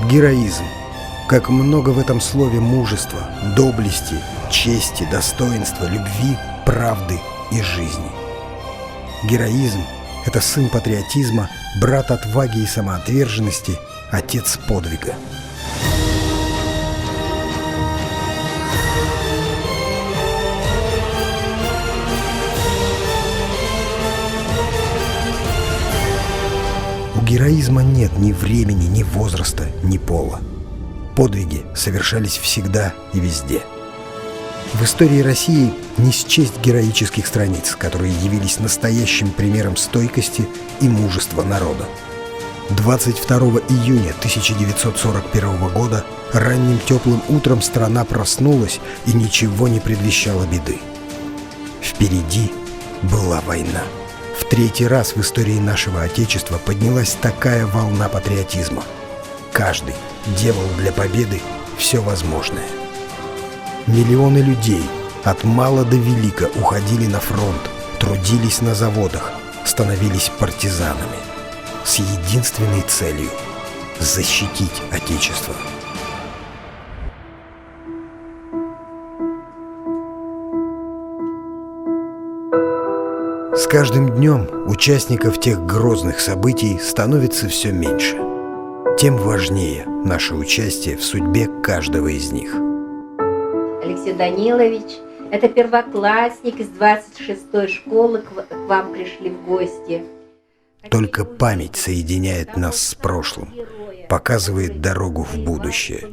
Героизм. Как много в этом слове мужества, доблести, чести, достоинства, любви, правды и жизни. Героизм — это сын патриотизма, брат отваги и самоотверженности, отец подвига. У героизма нет ни времени, ни возраста, ни пола. Подвиги совершались всегда и везде. В истории России не счесть героических страниц, которые явились настоящим примером стойкости и мужества народа. 22 июня 1941 года ранним теплым утром страна проснулась, и ничего не предвещало беды. Впереди была война. В третий раз в истории нашего Отечества поднялась такая волна патриотизма. Каждый делал для победы все возможное. Миллионы людей от мала до велика уходили на фронт, трудились на заводах, становились партизанами с единственной целью — защитить Отечество. С каждым днем участников тех грозных событий становится все меньше. Тем важнее наше участие в судьбе каждого из них. Алексей Данилович, это первоклассник из 26-й школы, к вам пришли в гости. Только память соединяет нас с прошлым, показывает дорогу в будущее.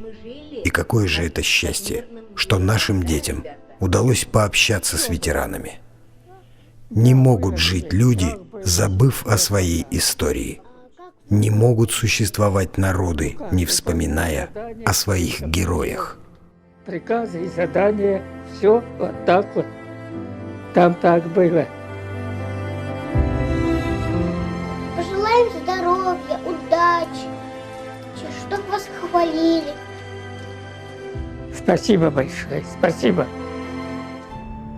И какое же это счастье, что нашим детям удалось пообщаться с ветеранами. Не могут жить люди, забыв о своей истории. Не могут существовать народы, не вспоминая о своих героях. Приказы и задания, все вот так вот. Там так было. Пожелаем здоровья, удачи, чтоб вас хвалили. Спасибо большое, спасибо.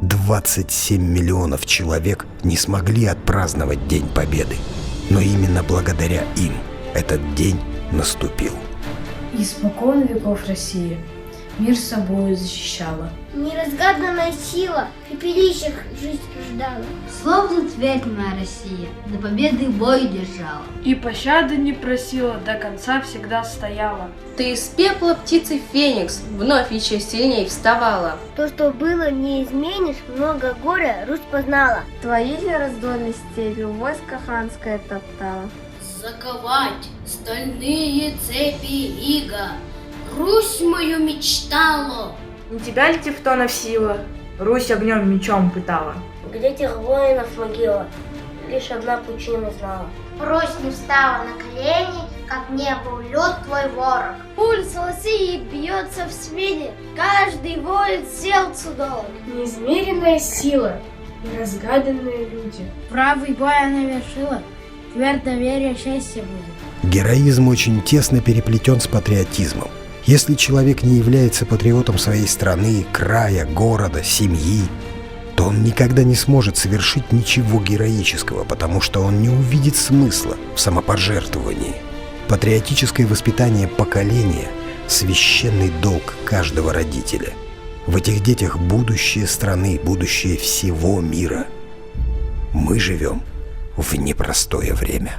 27 миллионов человек не смогли отпраздновать День Победы, но именно благодаря им этот день наступил. Испокон веков Россия мир собою защищала. Неразгаданная сила в пепелищах жизнь ждала. Словно твердь моя Россия, до победы бой держала. И пощады не просила, до конца всегда стояла. Ты из пепла птицей Феникс вновь еще сильней вставала. То, что было, не изменишь, много горя Русь познала. Твои ли раздольные степи войско ханское топтала? Заковать стальные цепи ига, Русь мою мечтала. Не тебя ли Тевтонов сила? Русь огнем мечом пытала. Где тех воинов могила, лишь одна пучина знала. Русь не встала на колени, как небо лед твой ворог. Пульс России бьется в смене, каждый воин сердцу долг. Неизмеренная сила, неразгаданные люди. Правый бой она вершила, твердо веря, счастье будет. Героизм очень тесно переплетен с патриотизмом. Если человек не является патриотом своей страны, края, города, семьи, то он никогда не сможет совершить ничего героического, потому что он не увидит смысла в самопожертвовании. Патриотическое воспитание поколения — священный долг каждого родителя. В этих детях будущее страны, будущее всего мира. Мы живем в непростое время.